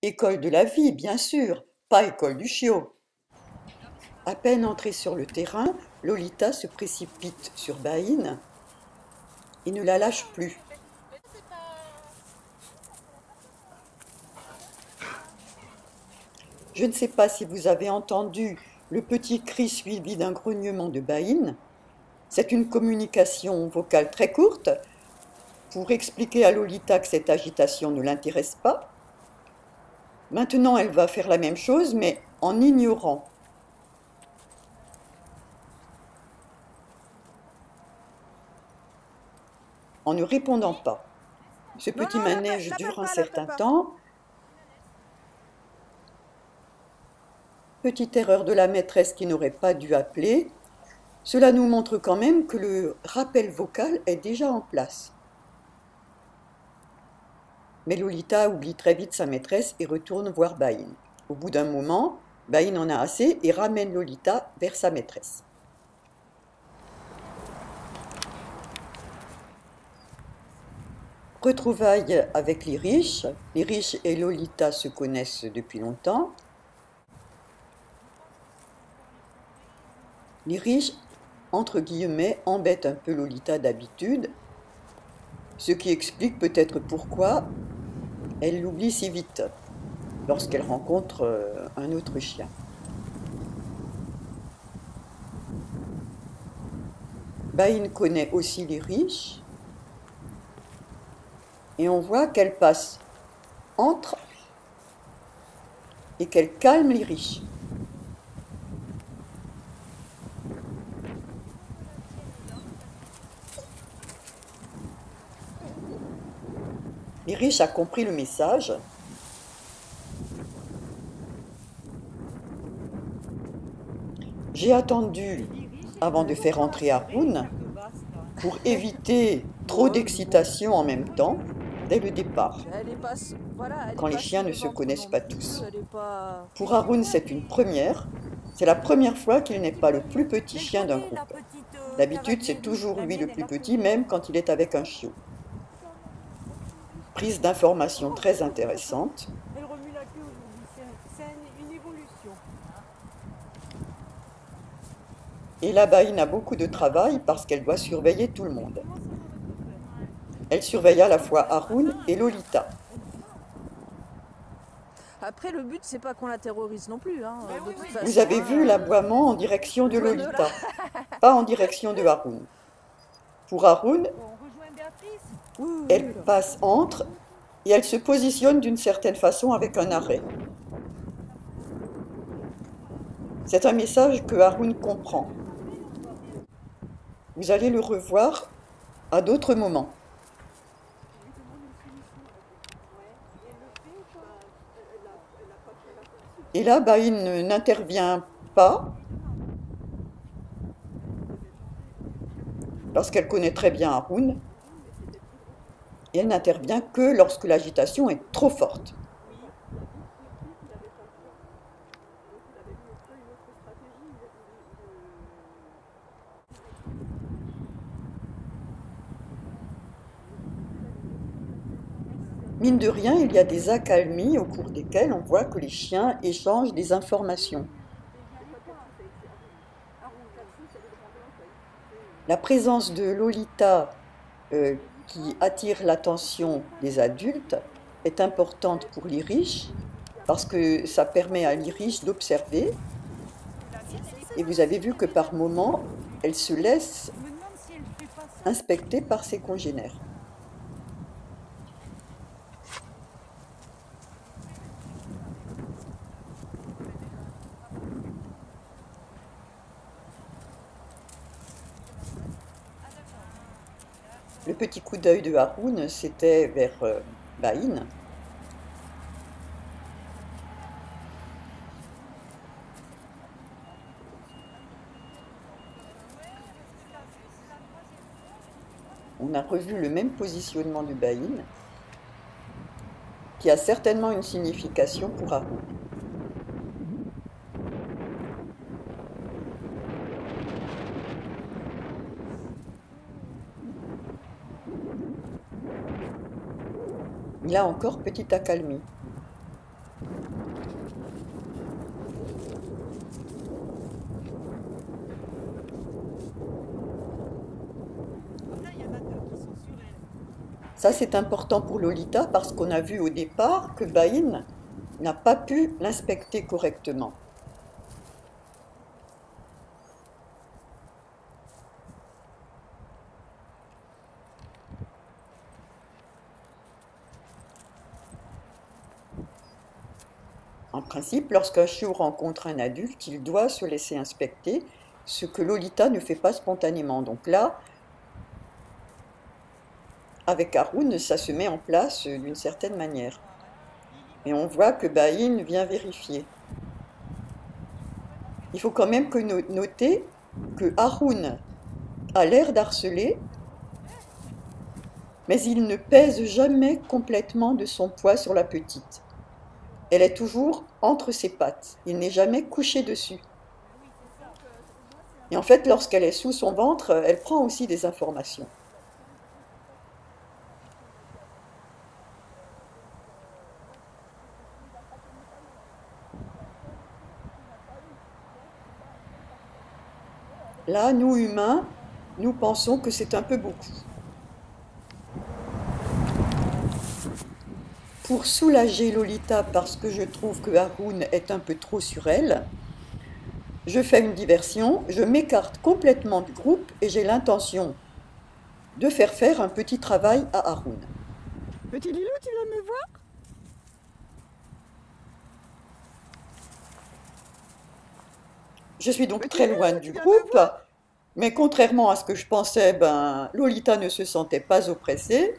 École de la vie, bien sûr, pas école du chiot. À peine entrée sur le terrain, Lolita se précipite sur Baïn et ne la lâche plus. Je ne sais pas si vous avez entendu le petit cri suivi d'un grognement de Baïn. C'est une communication vocale très courte pour expliquer à Lolita que cette agitation ne l'intéresse pas. Maintenant, elle va faire la même chose, mais en ignorant. En ne répondant pas. Ce Non, petit non, manège dure un certain temps. Petite erreur de la maîtresse qui n'aurait pas dû appeler. Cela nous montre quand même que le rappel vocal est déjà en place. Mais Lolita oublie très vite sa maîtresse et retourne voir Baïn. Au bout d'un moment, Baïn en a assez et ramène Lolita vers sa maîtresse. Retrouvailles avec les riches. Les riches et Lolita se connaissent depuis longtemps. Les riches, entre guillemets, embêtent un peu Lolita d'habitude, ce qui explique peut-être pourquoi elle l'oublie si vite lorsqu'elle rencontre un autre chien. Baïn connaît aussi les riches et on voit qu'elle passe entre et qu'elle calme les riches. Les riches a compris le message. J'ai attendu avant de faire entrer Haroun pour éviter trop d'excitation en même temps dès le départ, quand les chiens ne se connaissent pas tous. Pour Haroun, c'est une première. C'est la première fois qu'il n'est pas le plus petit chien d'un groupe. D'habitude, c'est toujours lui le plus petit, même quand il est avec un chiot. Prise d'information très intéressante. Elle remue la queue aujourd'hui, c'est une évolution. Et la Baïne a beaucoup de travail parce qu'elle doit surveiller tout le monde. Elle surveille à la fois Haroun et Lolita. Après, le but, c'est pas qu'on la terrorise non plus. Hein, de toute façon, Vous avez vu l'aboiement en direction de Lolita, pas en direction de Haroun. Pour Haroun, elle passe entre et elle se positionne d'une certaine façon avec un arrêt. C'est un message que Haroun comprend. Vous allez le revoir à d'autres moments. Et là, Baïn n'intervient pas, parce qu'elle connaît très bien Haroun, et elle n'intervient que lorsque l'agitation est trop forte. Mine de rien, il y a des accalmies au cours desquelles on voit que les chiens échangent des informations. La présence de Lolita, qui attire l'attention des adultes, est importante pour l'Irish, parce que ça permet à l'Irish d'observer. Et vous avez vu que par moments, elle se laisse inspecter par ses congénères. Le petit coup d'œil de Haroun, c'était vers Baïn. On a revu le même positionnement de Baïn, qui a certainement une signification pour Haroun. Là encore, petite accalmie. Ça, c'est important pour Lolita parce qu'on a vu au départ que Bain n'a pas pu l'inspecter correctement. En principe, lorsqu'un chiot rencontre un adulte, il doit se laisser inspecter, ce que Lolita ne fait pas spontanément. Donc là, avec Haroun, ça se met en place d'une certaine manière. Et on voit que Bain vient vérifier. Il faut quand même noter que Haroun a l'air d'harceler, mais il ne pèse jamais complètement de son poids sur la petite. Elle est toujours entre ses pattes. Il n'est jamais couché dessus. Et en fait, lorsqu'elle est sous son ventre, elle prend aussi des informations. Là, nous humains, nous pensons que c'est un peu beaucoup. Pour soulager Lolita parce que je trouve que Haroun est un peu trop sur elle, je fais une diversion, je m'écarte complètement du groupe et j'ai l'intention de faire un petit travail à Haroun. Petit Lilou, tu viens me voir? Je suis donc très loin du groupe, mais contrairement à ce que je pensais, Lolita ne se sentait pas oppressée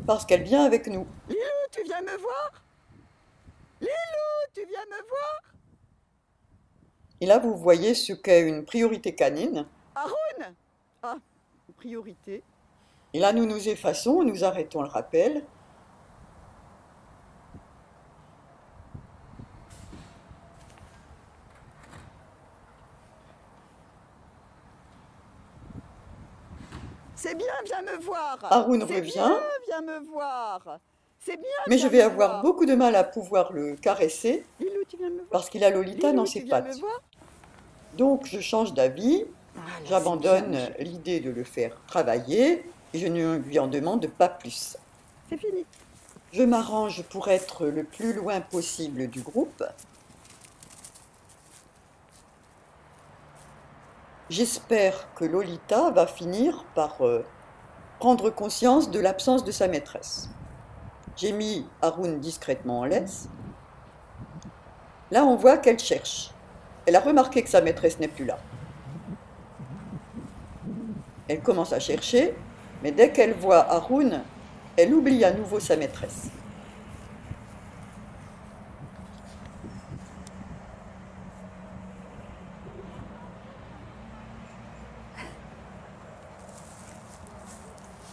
parce qu'elle vient avec nous. Lilou, tu viens me voir? Lilou, tu viens me voir? Et là, vous voyez ce qu'est une priorité canine. Haroun! Ah, priorité. Et là, nous nous effaçons, nous arrêtons le rappel. C'est bien, viens me voir. Haroun revient. Viens me voir. C'est bien. Mais je vais avoir beaucoup de mal à pouvoir le caresser. Lilou, tu viens me voir. Parce qu'il a Lolita dans ses pattes. Donc je change d'avis, j'abandonne l'idée de le faire travailler et je ne lui en demande pas plus. C'est fini. Je m'arrange pour être le plus loin possible du groupe. J'espère que Lolita va finir par prendre conscience de l'absence de sa maîtresse. J'ai mis Haroun discrètement en laisse. Là, on voit qu'elle cherche. Elle a remarqué que sa maîtresse n'est plus là. Elle commence à chercher, mais dès qu'elle voit Haroun, elle oublie à nouveau sa maîtresse.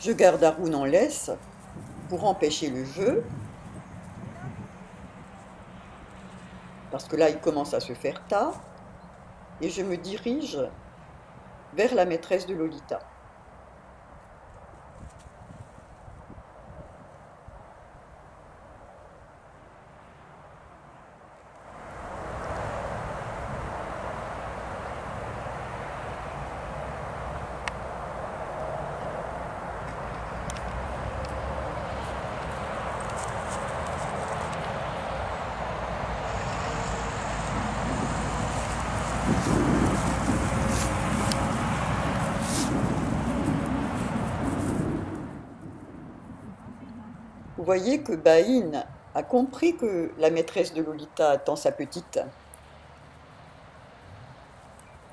Je garde Haroun en laisse pour empêcher le jeu, parce que là, il commence à se faire tard, et je me dirige vers la maîtresse de Lolita. Vous voyez que Bain a compris que la maîtresse de Lolita attend sa petite.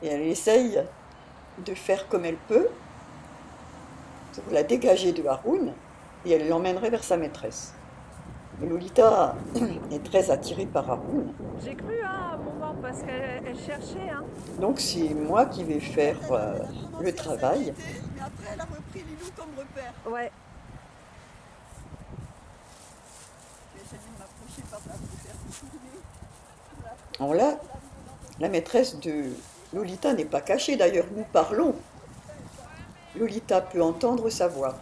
Et elle essaye de faire comme elle peut pour la dégager de Haroun et elle l'emmènerait vers sa maîtresse. Et Lolita est très attirée par Haroun. J'ai cru à un moment parce qu'elle cherchait. Donc c'est moi qui vais faire le travail. Mais après, elle a repris Lilou comme repère. Ouais. Alors là, la maîtresse de Lolita n'est pas cachée, d'ailleurs nous parlons. Lolita peut entendre sa voix.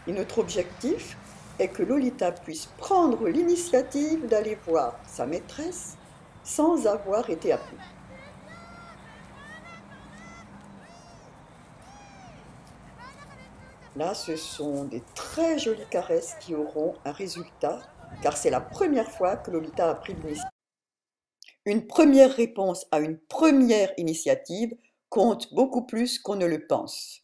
Et notre objectif est que Lolita puisse prendre l'initiative d'aller voir sa maîtresse sans avoir été appelée. Là, ce sont des très jolies caresses qui auront un résultat, car c'est la première fois que Lolita a pris l'initiative. Une première réponse à une première initiative compte beaucoup plus qu'on ne le pense.